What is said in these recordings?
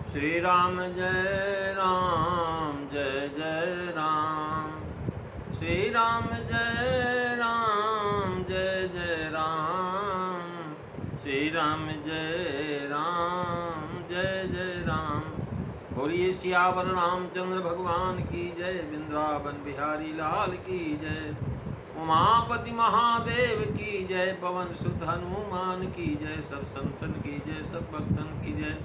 श्री राम जय राम जय जय राम। श्री राम जय राम जय जय राम। श्री राम जय राम जय जय राम। बोलिए सियावर रामचंद्र भगवान की जय। वृंदावन बिहारी लाल की जय। उमापति महादेव की जय। पवन सुत हनुमान की जय। सब संतन की जय, सब भक्तन की जय।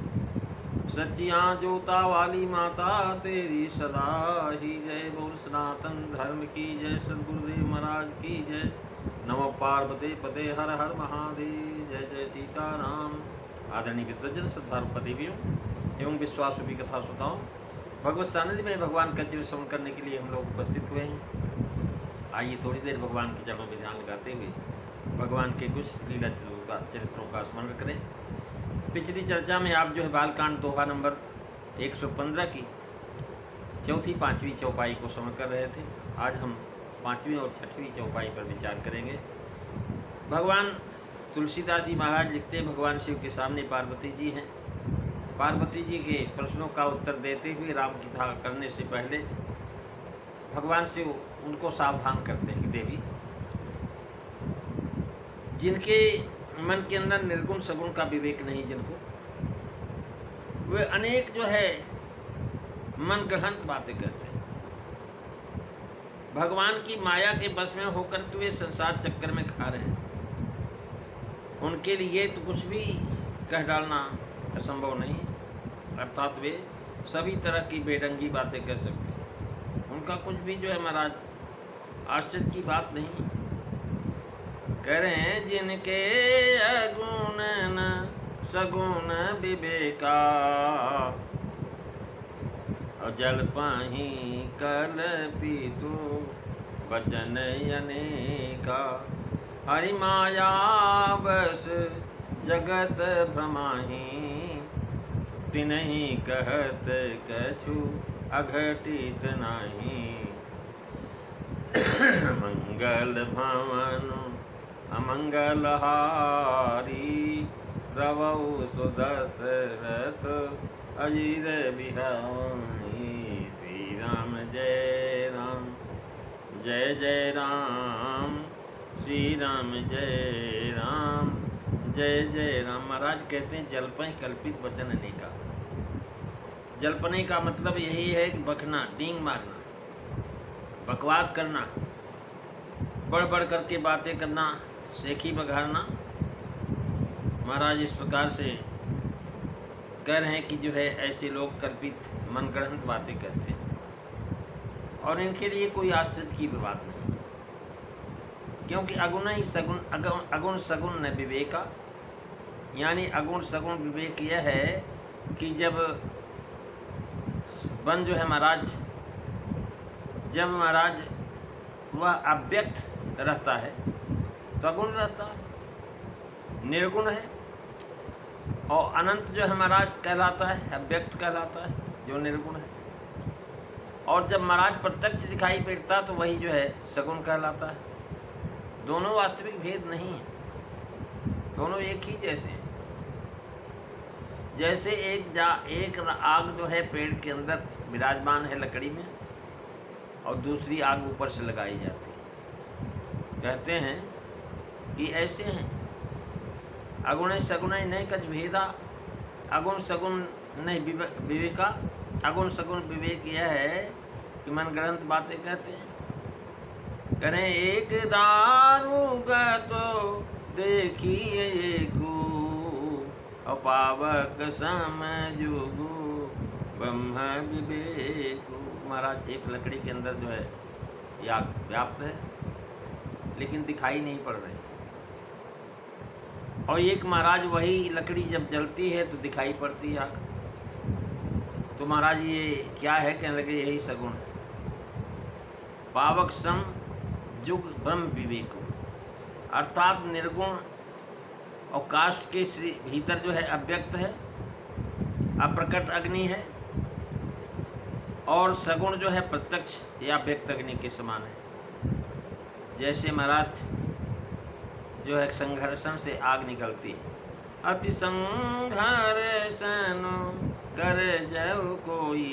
सच्चियाँ जोता वाली माता तेरी सदा ही जय। बोल सनातन धर्म की जय। सद्गुरुदेव महाराज की जय। नमो पार्वती पते हर हर महादेव। जय जय सीताराम। आदरणीय विद्वजन श्रद्धालु देवियों एवं विश्वासरूपी कथा श्रोताओं, भगवत सानिध्य में भगवान का चिर श्रवण करने के लिए हम लोग उपस्थित हुए हैं। आइए थोड़ी देर भगवान के चरणों में ध्यान लगाते हुए भगवान के कुछ लीला चरित्रों का स्मरण करें। पिछली चर्चा में आप जो है बालकांड दोहा नंबर 115 की चौथी पांचवी चौपाई को श्रवण कर रहे थे। आज हम पांचवी और छठवीं चौपाई पर विचार करेंगे। भगवान तुलसीदास जी महाराज लिखते हैं, भगवान शिव के सामने पार्वती जी हैं। पार्वती जी के प्रश्नों का उत्तर देते हुए राम की कथा करने से पहले भगवान शिव उनको सावधान करते हैं कि देवी, जिनके मन के अंदर निर्गुण सगुण का विवेक नहीं, जिनको वे अनेक जो है मन गढ़ंत बातें कहते हैं। भगवान की माया के बस में होकर के वे संसार चक्कर में खा रहे हैं। उनके लिए तो कुछ भी कह डालना असंभव नहीं, अर्थात वे सभी तरह की बेढंगी बातें कर सकते हैं। उनका कुछ भी जो है महाराज आश्चर्य की बात नहीं। कह रहे हैं जिनके अगुण न सगुण विवेका, और जल पाही कल्पितु वचन अनेका। हरि माया बस जगत भ्रमाही, तिन्हि कहत कछु अघटित नाही। मंगल भवन अमंगल हारी, रवौ सुदशरथ अजीर बिहारी। श्री राम जय राम जय जय राम। श्री राम जय राम जय जय राम। महाराज कहते हैं जल्पने कल्पित वचन अनेका। जल्पने का मतलब यही है कि बकना, डींग मारना, बकवाद करना, बढ़ बढ़ करके बातें करना, सेखी बघारना। महाराज इस प्रकार से कह रहे हैं कि जो है ऐसे लोग कल्पित मनगढ़ंत बातें करते हैं और इनके लिए कोई आश्चर्य की बात नहीं, क्योंकि अगुण ही सगुण, अगुण सगुण न विवेका। यानी अगुण सगुण विवेक यह है कि जब वन जो है महाराज, जब महाराज वह अव्यक्त रहता है तो अगुण रहता है, निर्गुण है। और अनंत जो है महाराज कहलाता है, अव्यक्त कहलाता है, जो निर्गुण है। और जब महाराज प्रत्यक्ष दिखाई पड़ता तो वही जो है सगुण कहलाता है। दोनों वास्तविक भेद नहीं है, दोनों एक ही जैसे हैं। जैसे एक आग जो है पेड़ के अंदर विराजमान है लकड़ी में, और दूसरी आग ऊपर से लगाई जाती है। कहते हैं कि ऐसे हैं अगुण सगुण नहीं कच भेदा, अगुण सगुण नहीं विवेका। अगुण सगुण विवेक यह है कि मनगढ़ंत बातें कहते हैं। करें एक दारू तो देखिए को, अपावक समझुगु ब्रह्म विवेक। महाराज एक लकड़ी के अंदर जो है आग व्याप्त है, लेकिन दिखाई नहीं पड़ रही। और एक महाराज वही लकड़ी जब जलती है तो दिखाई पड़ती है आग। तो महाराज ये क्या है? कहने लगे यही सगुण है। पावक सम जुग ब्रह्म विवेक, अर्थात निर्गुण और काष्ठ के भीतर जो है अव्यक्त है, अप्रकट अग्नि है, और सगुण जो है प्रत्यक्ष या व्यक्त अग्नि के समान है। जैसे महाराज जो है संघर्षण से आग निकलती है, अति संघर्षण कर जव कोई,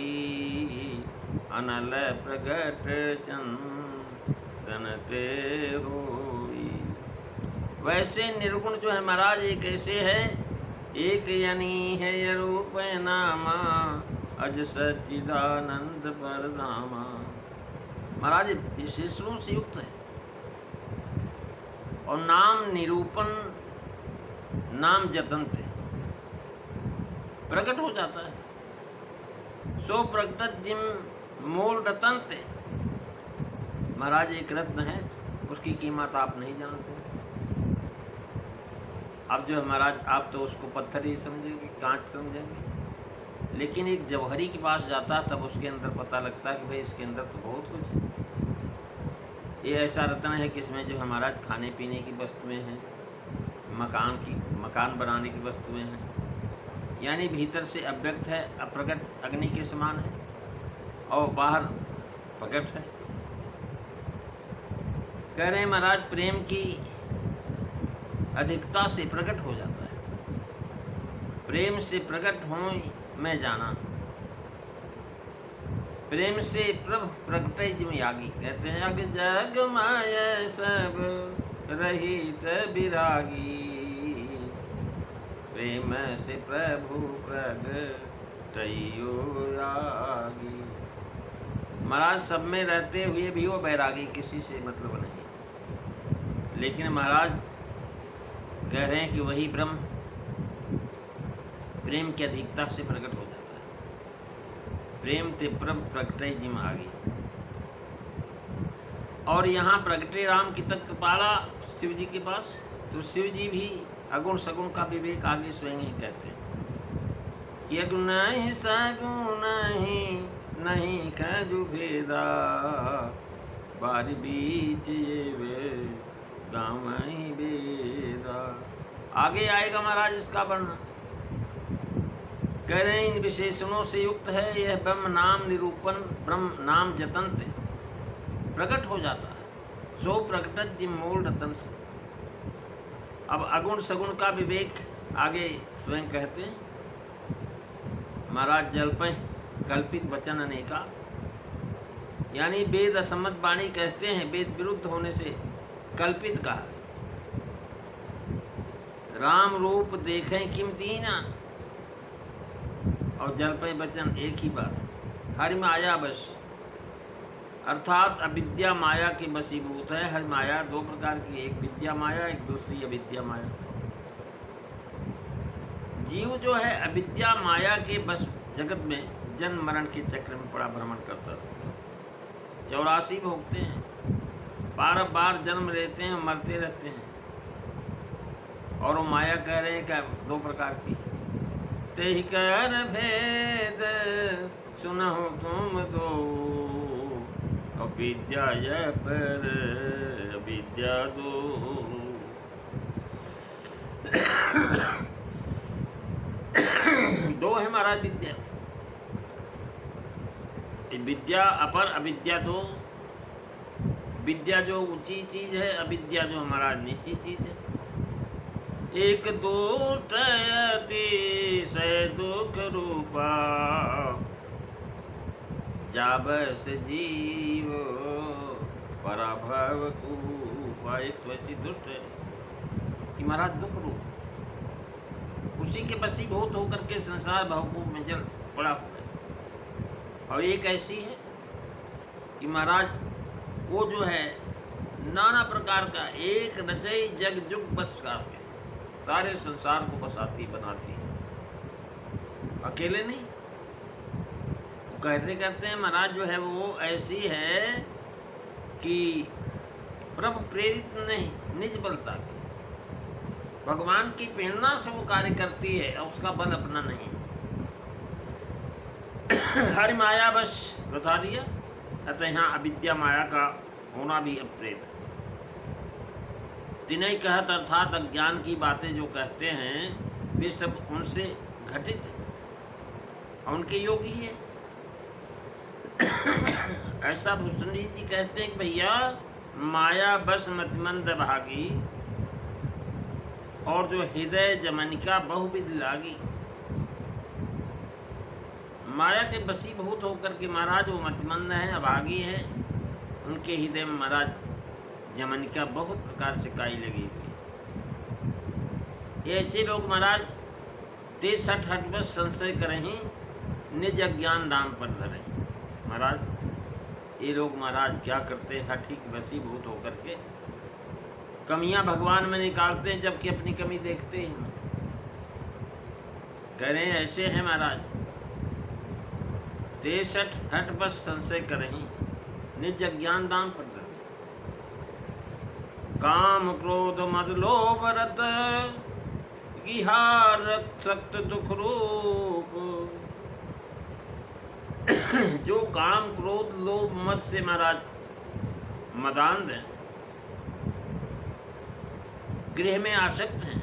अनल प्रगट चंदन ते होई। वैसे निर्गुण जो है महाराज एक ऐसे है, एक यानी है ये रूप नामा, अज सच्चिदानंद परधामा। महाराज विशेषणों से युक्त है और नाम निरूपण, नाम जतनते प्रकट हो जाता है। सो प्रकट जिम मूल रतनते। महाराज एक रत्न है, उसकी कीमत आप नहीं जानते। अब जो है महाराज आप तो उसको पत्थर ही समझेंगे, कांच समझेंगे, लेकिन एक जौहरी के पास जाता है तब उसके अंदर पता लगता है कि भाई इसके अंदर तो बहुत कुछ है। ये ऐसा रत्न है कि इसमें जो है महाराज खाने पीने की वस्तुएं हैं, मकान बनाने की वस्तुएं हैं, यानी भीतर से अव्यक्त है, अप्रकट अग्नि के समान है, और बाहर प्रकट है। कह रहे हैं महाराज प्रेम की अधिकता से प्रकट हो जाता है। प्रेम से प्रकट हो मैं जाना, प्रेम से प्रभ प्रगटे जिम यागी। कहते हैं अग जग माय सब रहित विरागी, प्रेम से प्रभु प्रगटयो यागी। महाराज सब में रहते हुए भी वो बैरागी, किसी से मतलब नहीं। लेकिन महाराज कह रहे हैं कि वही ब्रह्म प्रेम की अधिकता से प्रकट हो जाता है। प्रेम ते प्रभ प्रगटे जिम आगे। और यहाँ प्रगटे राम की तक पाला शिव जी के पास, तो शिव जी भी अगुण सगुण का विवेक आगे स्वयं ही कहते हैं कि अगुण नहीं सगुण नहीं खजु भेदा, बार बीच वे गाँव ही बेदा। आगे आएगा महाराज इसका वर्णन। कह रहे हैं इन विशेषणों से युक्त है यह ब्रह्म नाम निरूपण, ब्रह्म नाम जतनते प्रकट हो जाता है। सो प्रकटत जिम मूल रतन से। अब अगुण सगुण का विवेक आगे स्वयं कहते हैं महाराज। जल्पय कल्पित वचन अनेका, यानी वेद असम्मत वाणी कहते हैं, वेद विरुद्ध होने से कल्पित कहा। राम रूप देखें किम दीना, और जल्पय वचन एक ही बात, हरि माया बस, अर्थात अविद्या माया के बसीभूत है। हर माया दो प्रकार की, एक विद्या माया, एक दूसरी अविद्या माया। जीव जो है अविद्या माया के बस जगत में जन्म मरण के चक्र में पड़ा भ्रमण करता रहता है। 84 भोगते हैं, बार बार जन्म लेते हैं, मरते रहते हैं। और वो माया कह रहे हैं क्या दो प्रकार की, तेहि कर भेद सुनहो तुम दो, अविद्या पर अविद्या दो। दो है महाराज विद्या, विद्या अपर अविद्या दो। विद्या जो ऊंची चीज है, अविद्या जो महाराज नीची चीज है। एक दो अतिशय दुख रूपा, जाबस जीव पराभव कूपा। एक तो ऐसी दुष्ट है कि महाराज दुख रूप, उसी के बसीभूत होकर के संसार भवकूप में जल पड़ा हुआ है। और एक ऐसी है कि महाराज वो जो है नाना प्रकार का एक रचई जग जुग बस का सारे संसार को बसाती बनाती है, अकेले नहीं। वो कहते हैं महाराज जो है वो ऐसी है कि प्रभु प्रेरित नहीं, निज बलता की, भगवान की प्रेरणा से वो कार्य करती है और उसका बल अपना नहीं है। हरि माया बस बता दिया। अतः यहाँ अविद्या माया का होना भी अप्रेत है। तिनय कहत अर्थात अज्ञान की बातें जो कहते हैं वे सब उनसे घटित और उनके योगी है। ऐसा भूषणी जी कहते हैं कि भैया माया बस मतिमंद भागी, और जो हृदय जमनिका बहुविध लागी। माया के वशीभूत होकर के महाराज वो मतिमंद हैं, अभागी हैं, उनके हृदय में महाराज जमनिका बहुत प्रकार से काई लगी हुई। ऐसे लोग महाराज 63 हटवश संशय करहीं, निज अज्ञान नाम पर धरहीं। महाराज ये लोग महाराज क्या करते हैं, हठी वशीभूत होकर के कमियां भगवान में निकालते हैं, जबकि अपनी कमी देखते हैं। कह रहे हैं ऐसे हैं महाराज 63 हटवश संशय करहीं, निज अज्ञान नाम पर धरहीं। काम क्रोध मद लोभ रत गिहार सक्त दुख रूप। जो काम क्रोध लोभ मद से महाराज मदान्ध हैं, गृह में आसक्त हैं,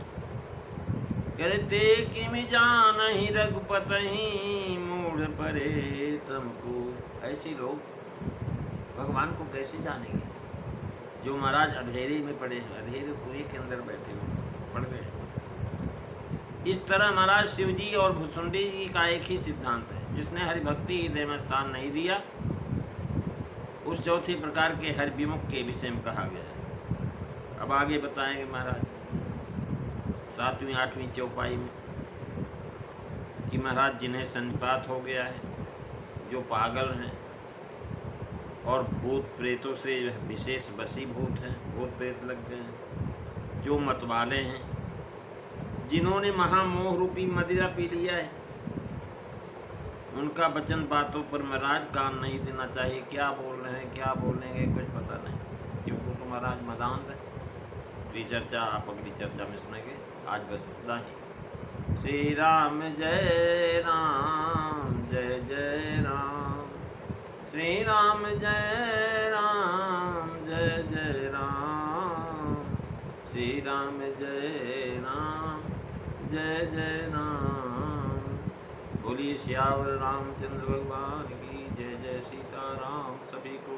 कहते किमि जानहि रघुपतहि मूढ़ परे तमको। ऐसे लोग भगवान को कैसे जानेंगे जो महाराज अंधेरे में पड़े हैं, अंधेरे कुएं के अंदर बैठे हुए पड़ गए। इस तरह महाराज शिव जी और भुसुंडी जी का एक ही सिद्धांत है, जिसने हरिभक्ति हृदय में स्थान नहीं दिया उस चौथे प्रकार के हरि विमुख के विषय में कहा गया है। अब आगे बताएंगे महाराज 7वीं 8वीं चौपाई में कि महाराज जिन्हें सन्निपात हो गया है, जो पागल हैं और भूत प्रेतों से विशेष वशीभूत हैं, भूत प्रेत लग गए हैं, जो मतवाले हैं, जिन्होंने महामोह रूपी मदिरा पी लिया है, उनका वचन बातों पर महाराज कान नहीं देना चाहिए। क्या बोल रहे हैं, क्या बोलेंगे, कुछ पता नहीं, क्योंकि तो महाराज मदान्त है। चर्चा आप अगली चर्चा में सुनेंगे। आज बस इतना ही। श्री राम जय राम जय जय राम, श्री राम जय राम जय जय राम, श्री राम जय राम जय जय राम। बोलिए श्यावर रामचंद्र भगवान की जय। जय सीताराम। सभी को